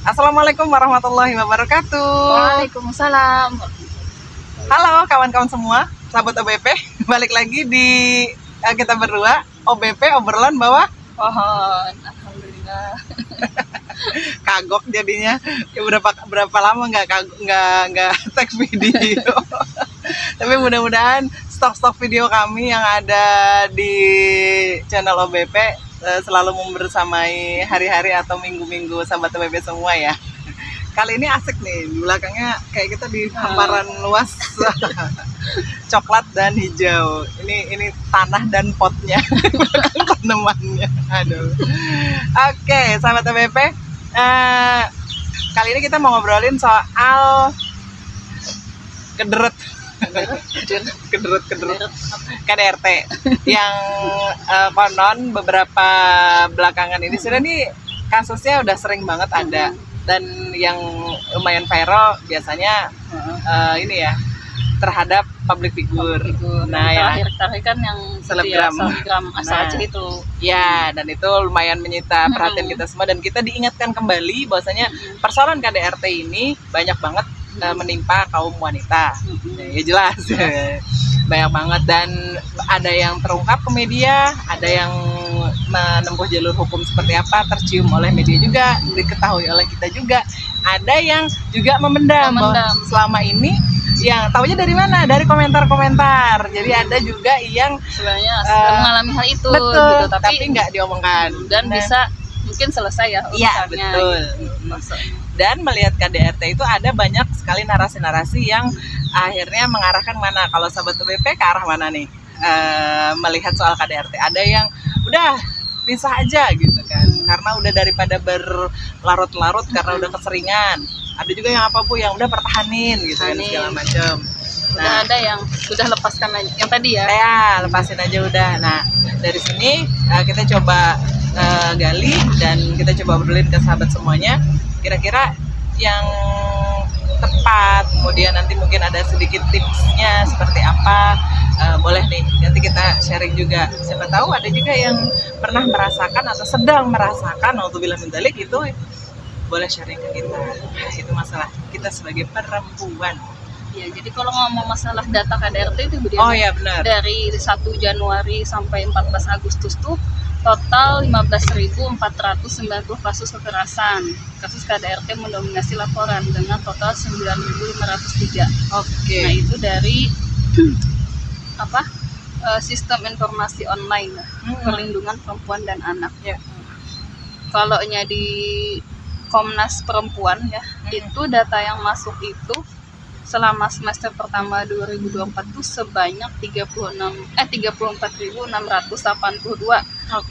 Assalamualaikum warahmatullahi wabarakatuh. Waalaikumsalam. Halo kawan-kawan semua, sahabat OBP. Balik lagi di kita berdua, OBP obrolan bawah Pohon. Alhamdulillah. Kagok jadinya. Ya berapa lama nggak tag video. Tapi mudah-mudahan stok video kami yang ada di channel OBP selalu membersamai hari-hari atau minggu-minggu sahabat OBP semua ya. Kali ini asik nih, di belakangnya kayak kita di hamparan luas coklat dan hijau. Ini tanah dan potnya, tanamannya. Aduh. Oke, sahabat OBP, kali ini kita mau ngobrolin soal kederet KDRT yang konon beberapa belakangan ini sudah nih kasusnya udah sering banget ada, dan yang lumayan viral biasanya ini ya terhadap public figure. Nah, ya terakhir kan yang selebgram asal Aceh itu. Ya, dan itu lumayan menyita perhatian kita semua, dan kita diingatkan kembali bahwasanya persoalan KDRT ini banyak banget menimpa kaum wanita. Ya jelas. Banyak banget, dan ada yang terungkap ke media, ada yang menempuh jalur hukum seperti apa, tercium oleh media juga, diketahui oleh kita juga. Ada yang juga memendam. Bahwa selama ini yang tahunya dari mana? Dari komentar-komentar. Jadi ada juga yang sebenarnya mengalami hal itu, betul, gitu, tapi nggak diomongkan dan bisa mungkin selesai ya urusannya. Iya, betul. Dan melihat KDRT itu ada banyak sekali narasi-narasi yang akhirnya mengarahkan mana? Kalau sahabat OBP ke arah mana nih? Melihat soal KDRT, ada yang udah pisah aja gitu kan, karena udah daripada berlarut-larut karena udah keseringan. Ada juga yang apa Bu, yang udah pertahanin gitu kan, segala macam. Udah ada yang sudah lepaskan aja, yang tadi ya. Ya, lepasin aja udah. Nah, dari sini kita coba gali dan kita coba obrolin ke sahabat semuanya. Kira-kira yang tepat, kemudian nanti mungkin ada sedikit tipsnya seperti apa, boleh nih nanti kita sharing juga. Siapa tahu ada juga yang pernah merasakan atau sedang merasakan, naudzubillah min dzalik, itu boleh sharing ke kita. Itu masalah kita sebagai perempuan. Ya, jadi kalau ngomong masalah data KDRT itu ya, benar. Dari 1 Januari sampai 14 Agustus tuh total 15.490 kasus kekerasan. Kasus KDRT mendominasi laporan dengan total 9.503. Oke. Nah, itu dari sistem informasi online perlindungan perempuan dan anak. Ya. Kalau di Komnas Perempuan ya, itu data yang masuk itu selama semester pertama 2024 itu sebanyak 34.682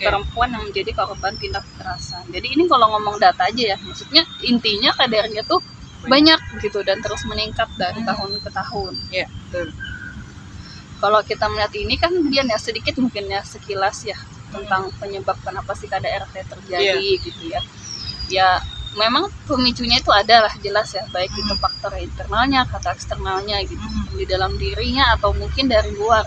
perempuan yang menjadi korban tindak kekerasan. Jadi ini kalau ngomong data aja ya, maksudnya intinya kadarnya tuh banyak gitu dan terus meningkat dari tahun ke tahun. Iya, betul. Kalau kita melihat ini kan kemudian ya sedikit mungkin ya sekilas ya tentang penyebab kenapa sih KDRT terjadi gitu ya. Ya memang pemicunya itu adalah jelas ya, baik itu faktor internalnya, kata eksternalnya gitu, di dalam dirinya atau mungkin dari luar.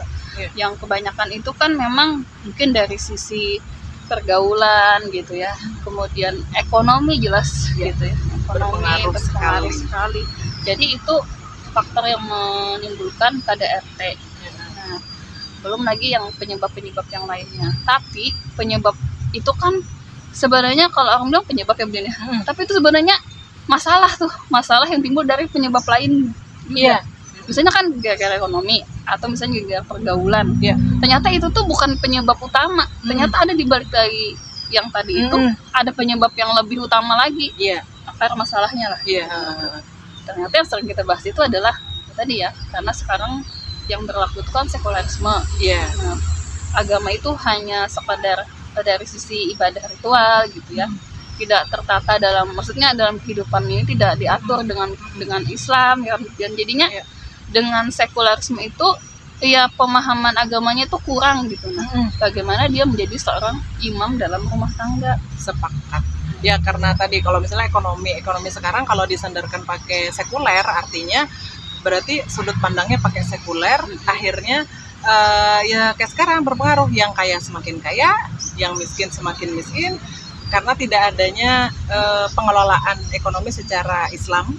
Yang kebanyakan itu kan memang mungkin dari sisi pergaulan gitu ya, kemudian ekonomi jelas gitu ya, ekonomi berpengaruh sekali. Jadi itu faktor yang menimbulkan KDRT. Nah, belum lagi yang penyebab-penyebab yang lainnya. Tapi penyebab itu kan sebenarnya kalau orang bilang penyebab ya begini, tapi itu sebenarnya masalah yang timbul dari penyebab lain. Iya. Misalnya kan gara-gara ekonomi atau misalnya gara-gara pergaulan. Iya. Ternyata itu tuh bukan penyebab utama. Ternyata ada di balik dari yang tadi itu ada penyebab yang lebih utama lagi. Iya. Akar masalahnya lah. Iya. Ternyata yang sering kita bahas itu adalah tadi ya, karena sekarang yang berlaku itu kan sekularisme. Iya. Nah, agama itu hanya sekadar dari sisi ibadah ritual gitu ya, tidak tertata maksudnya dalam kehidupan ini tidak diatur dengan Islam ya, dan jadinya dengan sekularisme itu ya pemahaman agamanya itu kurang gitu. Nah, bagaimana dia menjadi seorang imam dalam rumah tangga? Sepakat ya, karena tadi kalau misalnya ekonomi sekarang kalau disandarkan pakai sekuler, artinya berarti sudut pandangnya pakai sekuler, akhirnya ya kayak sekarang berpengaruh, yang kaya semakin kaya, yang miskin semakin miskin, karena tidak adanya pengelolaan ekonomi secara Islam,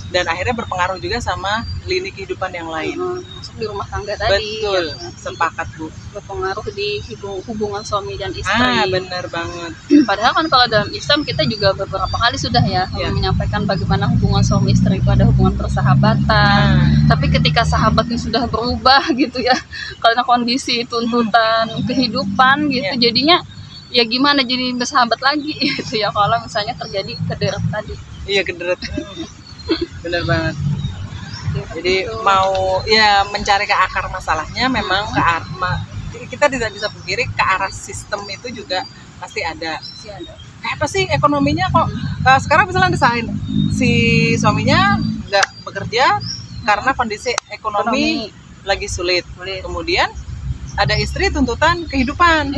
dan akhirnya berpengaruh juga sama lini kehidupan yang lain. Masuk di rumah tangga tadi. Betul, ya, sepakat Bu. Berpengaruh di hubungan suami dan istri. Benar banget. Padahal kan kalau dalam Islam kita juga beberapa kali sudah ya menyampaikan bagaimana hubungan suami istri itu ada hubungan persahabatan. Tapi ketika sahabatnya sudah berubah gitu ya, karena kondisi tuntutan kehidupan gitu, jadinya ya gimana jadi bersahabat lagi gitu ya kalau misalnya terjadi kederet tadi. Iya, kederet. Bener banget. Jadi mau ya mencari ke akar masalahnya, memang kita tidak bisa pungkiri ke arah sistem itu juga pasti ada. Kayak apa sih ekonominya kok sekarang misalnya desain si suaminya nggak bekerja karena kondisi ekonomi lagi sulit. Kemudian ada istri tuntutan kehidupan,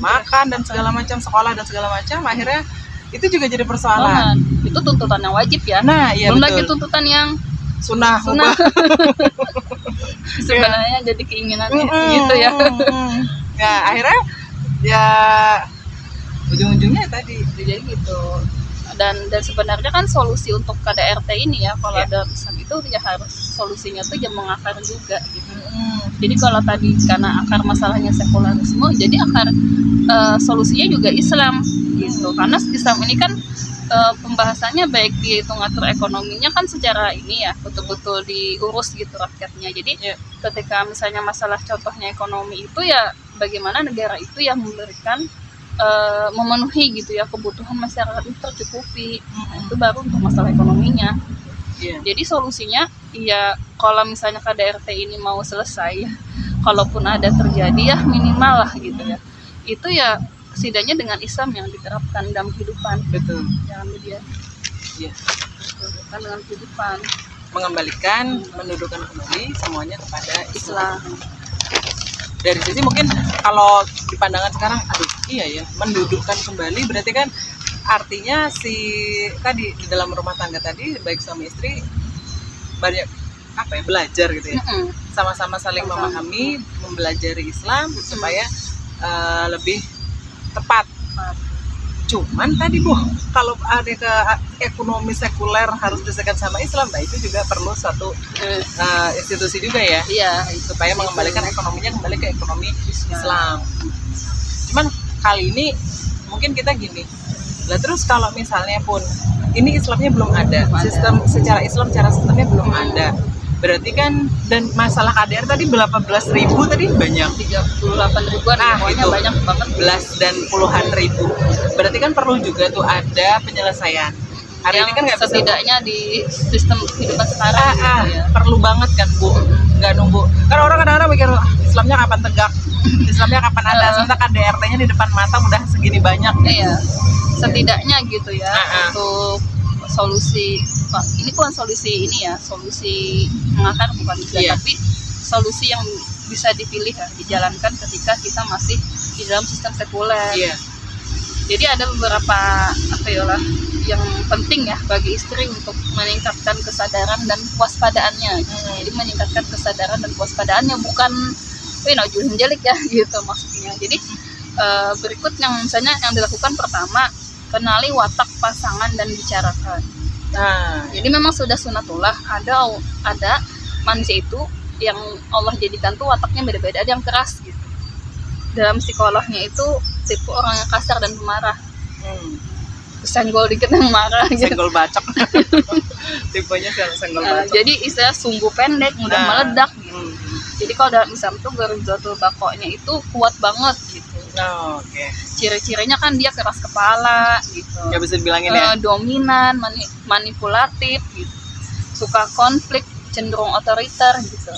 makan dan segala macam, sekolah dan segala macam, akhirnya itu juga jadi persoalan. Itu tuntutan yang wajib ya. Nah, iya, belum betul. lagi tuntutan yang sunnah. Sebenarnya jadi keinginan gitu ya. Ya akhirnya ya ujung-ujungnya tadi jadi gitu. Dan sebenarnya kan solusi untuk KDRT ini ya, kalau ada Islam itu ya harus solusinya tuh ya mengakar juga gitu. Jadi kalau tadi karena akar masalahnya sekularisme, jadi akar solusinya juga Islam gitu. Karena Islam ini kan pembahasannya baik di ngatur ekonominya kan secara ini ya betul-betul diurus gitu rakyatnya. Jadi ketika misalnya masalah contohnya ekonomi itu ya bagaimana negara itu yang memberikan memenuhi gitu ya kebutuhan masyarakat itu tercukupi. Nah, itu baru untuk masalah ekonominya. Jadi solusinya ya kalau misalnya KDRT ini mau selesai, kalaupun ada terjadi ya minimal lah gitu ya. Itu ya setidaknya dengan Islam yang diterapkan dalam kehidupan. Betul. Jangan media. Kan dengan kehidupan. Mengembalikan, mendudukan kembali semuanya kepada Islam. Dari sisi mungkin kalau di pandangan sekarang, aduh iya ya, mendudukkan kembali berarti kan artinya si tadi di dalam rumah tangga tadi baik suami istri banyak apa ya, belajar gitu ya, sama-sama saling memahami, mempelajari Islam supaya lebih tepat. Cuman tadi Bu, kalau ada ke ekonomi sekuler harus disekat sama Islam, nah itu juga perlu satu institusi juga ya, supaya mengembalikan ekonominya kembali ke ekonomi Islam. Cuman kali ini mungkin kita gini, lah terus kalau misalnya pun ini Islamnya belum ada, sistem secara Islam, secara sistemnya belum ada, berarti kan, dan masalah KDR tadi berapa belas ribu tadi banyak, 38 ribuan, itu banyak banget, belas dan puluhan ribu, berarti kan perlu juga tuh ada penyelesaian. Hari yang ini kan nggak setidaknya di sistem kehidupan sekarang perlu banget kan Bu, nggak nunggu, kan orang kadang-kadang mikir Islamnya kapan tegak, Islamnya kapan ada, sementara KDRT-nya di depan mata udah segini banyak. Setidaknya gitu ya, untuk solusi, ini bukan solusi ini ya, solusi mengakar bukan juga, tapi solusi yang bisa dipilih ya, dijalankan ketika kita masih di dalam sistem sekuler. Jadi ada beberapa yang penting ya bagi istri untuk meningkatkan kesadaran dan kewaspadaannya. Jadi meningkatkan kesadaran dan kewaspadaannya, bukan naujul menjelik ya gitu maksudnya. Jadi berikut yang misalnya yang dilakukan, pertama, kenali watak pasangan dan bicarakan. Jadi memang sudah sunatullah, ada manusia itu yang Allah jadikan tuh wataknya beda-beda. Ada yang keras gitu, dalam psikolognya itu tipe orang yang kasar dan pemarah, senggol dikit yang marah gitu. Senggol bacok. Tipenya senggol bacok. Jadi istilah sumbu pendek, mudah meledak gitu. Jadi kalau dalam Islam tuh Gharizatul Baqa'nya itu kuat banget gitu. Ciri-cirinya kan dia keras kepala gitu, nggak bisa dibilangin ya, dominan, manipulatif gitu, suka konflik, cenderung otoriter gitu.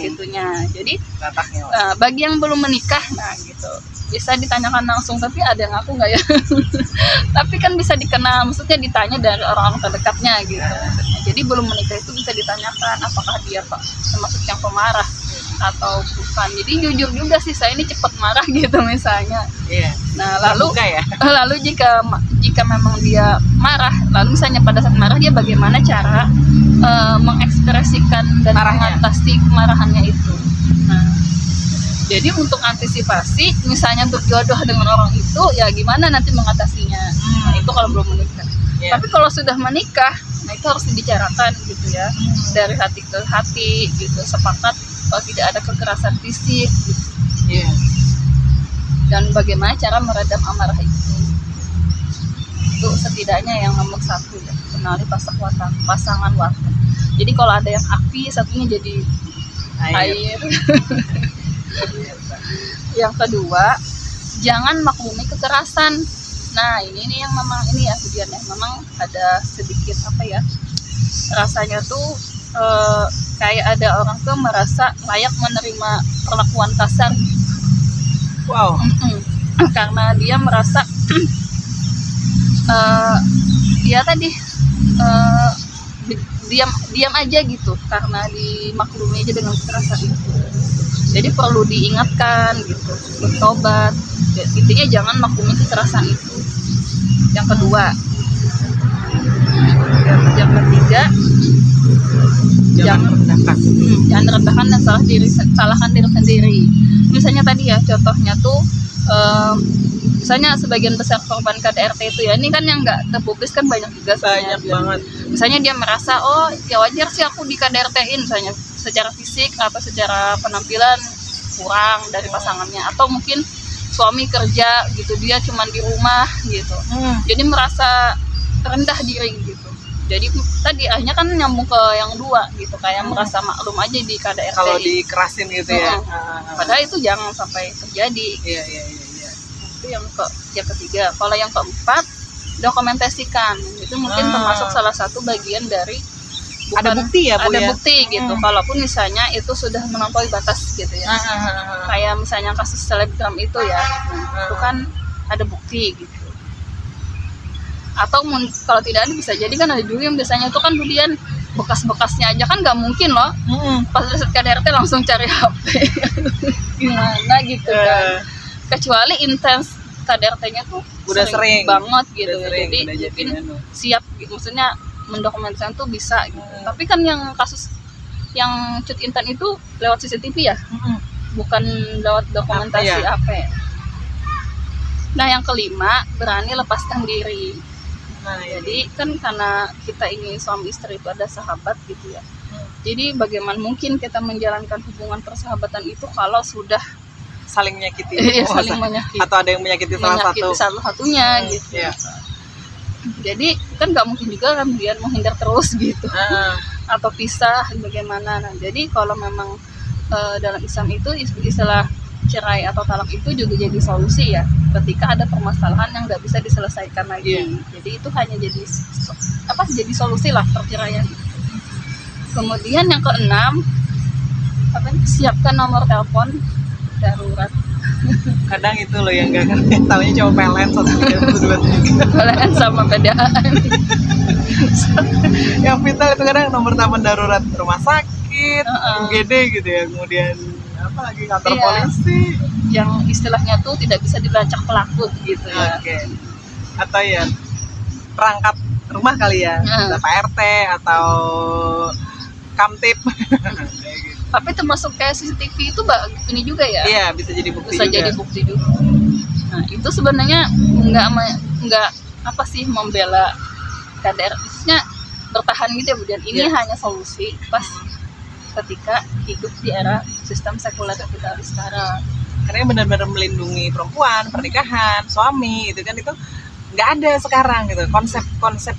Gitunya. Jadi bagi yang belum menikah, nah gitu, bisa ditanyakan langsung, tapi ada yang aku nggak ya? Tapi kan bisa dikenal, maksudnya ditanya dari orang-orang terdekatnya gitu. Jadi belum menikah itu bisa ditanyakan apakah dia termasuk yang pemarah atau bukan. Jadi jujur juga sih, saya ini cepat marah gitu misalnya. Nah lalu jika memang dia marah, lalu misalnya pada saat marah dia bagaimana cara mengekspresikan dan mengatasi kemarahannya itu. Nah Jadi untuk antisipasi, misalnya berjodoh dengan orang itu, ya gimana nanti mengatasinya. Nah, itu kalau belum menikah. Tapi kalau sudah menikah, nah itu harus dibicarakan gitu ya, dari hati ke hati gitu, sepakat kalau tidak ada kekerasan fisik gitu. Dan bagaimana cara meredam amarah itu setidaknya yang nomor 1 ya, kenali pasangan watak. Jadi kalau ada yang api, satunya jadi air. Yang kedua, jangan maklumi kekerasan. Nah ini nih yang memang ini ya tujuannya, memang ada sedikit apa ya, rasanya tuh kayak ada orang tuh merasa layak menerima perlakuan kasar. Wow. Karena dia merasa dia tadi diam aja gitu, karena dimaklumi aja dengan kekerasan itu. Jadi perlu diingatkan gitu, bertobat. Intinya jangan maklumi kekerasan itu. Yang kedua, yang ketiga, jangan rendahkan dan salahkan diri sendiri. Misalnya tadi ya contohnya tuh, misalnya sebagian besar korban KDRT itu ya, ini kan yang nggak terpublis kan banyak juga sebenarnya. Banyak banget. Misalnya dia merasa, oh ya wajar sih aku di KDRT-in, misalnya secara fisik atau secara penampilan kurang dari pasangannya, atau mungkin suami kerja gitu, dia cuma di rumah gitu, jadi merasa rendah diri gitu. Jadi tadi akhirnya kan nyambung ke yang dua gitu, kayak merasa maklum aja di KDRT kalau dikerasin gitu ya. Padahal itu jangan sampai terjadi. Iya. Itu yang ketiga. Kalau yang keempat, dokumentasikan. Itu mungkin termasuk salah satu bagian dari ada bukti ya, Bu, ada bukti gitu. Kalaupun misalnya itu sudah melampaui batas gitu ya. Kayak misalnya kasus selebgram itu ya, itu kan ada bukti gitu. Atau kalau tidak ada, bisa jadi kan ada juga yang biasanya itu kan kemudian bekas-bekasnya aja kan nggak mungkin loh. Pas riset KDRT langsung cari HP gimana gitu kan. Kecuali intens KDRT-nya tuh udah sering banget gitu. Jadi mungkin siap gitu, maksudnya mendokumentasikan tuh bisa gitu. Tapi kan yang kasus yang cut intan itu lewat CCTV ya, bukan lewat dokumentasi HP. Nah yang kelima, berani lepaskan diri. Nah jadi kan karena kita ini suami istri itu ada sahabat gitu ya. Jadi bagaimana mungkin kita menjalankan hubungan persahabatan itu kalau sudah saling menyakiti, saling menyakiti, atau ada yang menyakiti salah satunya gitu. Jadi kan nggak mungkin juga kan dia menghindar terus gitu, atau pisah bagaimana. Nah jadi kalau memang dalam Islam itu istilah cerai atau talak itu juga jadi solusi ya, ketika ada permasalahan yang nggak bisa diselesaikan lagi. Jadi itu hanya jadi solusi lah perceraian. Kemudian yang keenam, siapkan nomor telepon darurat. Kadang itu loh yang nggak ngerti, taunya cuma PLN 1323. PLN sama PDAM. Yang vital itu kadang nomor telepon darurat rumah sakit, UGD gitu ya, kemudian apa lagi, kantor polisi, yang istilahnya tuh tidak bisa dilacak pelaku gitu ya. Atau ya perangkat rumah kali ya, Pak RT atau Kamtip. Tapi termasuk kayak CCTV itu ini juga ya? Iya, bisa jadi bukti juga. Bisa jadi bukti juga. Nah itu sebenarnya nggak apa sih membela KDR, maksudnya bertahan gitu ya. Kemudian ini hanya solusi pas ketika hidup di era sistem sekuler kita sekarang. Karena benar-benar melindungi perempuan, pernikahan, suami, itu kan itu nggak ada sekarang gitu. Konsep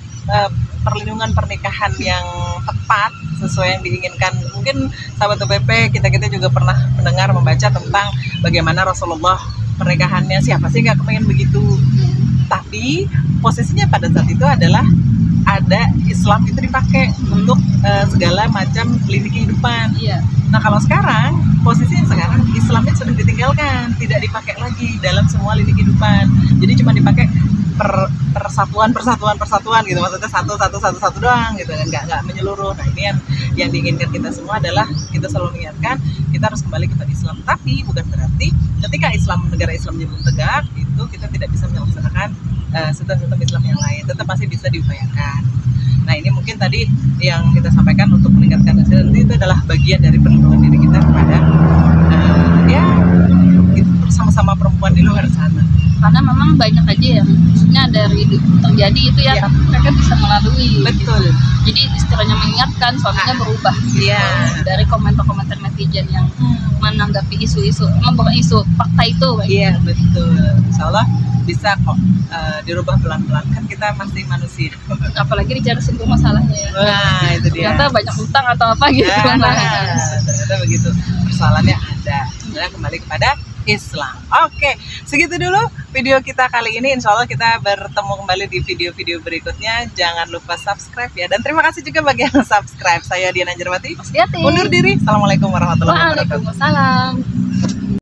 perlindungan pernikahan yang tepat sesuai yang diinginkan. Mungkin sahabat UPP kita juga pernah mendengar, membaca tentang bagaimana Rasulullah pernikahannya, siapa sih nggak kepengen begitu. Tapi posisinya pada saat itu adalah ada Islam itu dipakai untuk segala macam lini kehidupan. Nah kalau sekarang posisinya Islamnya sudah ditinggalkan, tidak dipakai lagi dalam semua lini kehidupan. Jadi cuma dipakai persatuan gitu, maksudnya satu doang gitu, nggak menyeluruh. Nah ini yang diinginkan kita semua adalah kita selalu mengingatkan kita harus kembali kepada Islam. Tapi bukan berarti ketika negara Islamnya belum tegak itu kita tidak bisa melaksanakan sistem Islam yang lain, tetap masih bisa diupayakan. Nah ini mungkin tadi yang kita sampaikan untuk meningkatkan itu adalah bagian dari perlindungan diri kita kepada memang banyak aja yang maksudnya dari terjadi itu ya, tapi mereka bisa melalui. Betul. Gitu. Jadi istilahnya mengingatkan, suaminya berubah. Iya. Dari komentar-komentar netizen yang menanggapi isu-isu, emang bukan isu, fakta itu. Iya, betul. Insya Allah bisa kok dirubah pelan-pelan, kan kita masih manusia. Apalagi dicari sumber masalahnya ya. Nah, itu dia. Ternyata banyak utang atau apa gitu. Ternyata begitu. Persoalannya ada. Sebenarnya kembali kepada Islam. Oke, segitu dulu video kita kali ini. Insya Allah kita bertemu kembali di video-video berikutnya. Jangan lupa subscribe ya. Dan terima kasih juga bagi yang subscribe. Saya Dian Anjarwati. Hati-hati. Undur diri. Assalamualaikum warahmatullahi wabarakatuh. Waalaikumsalam.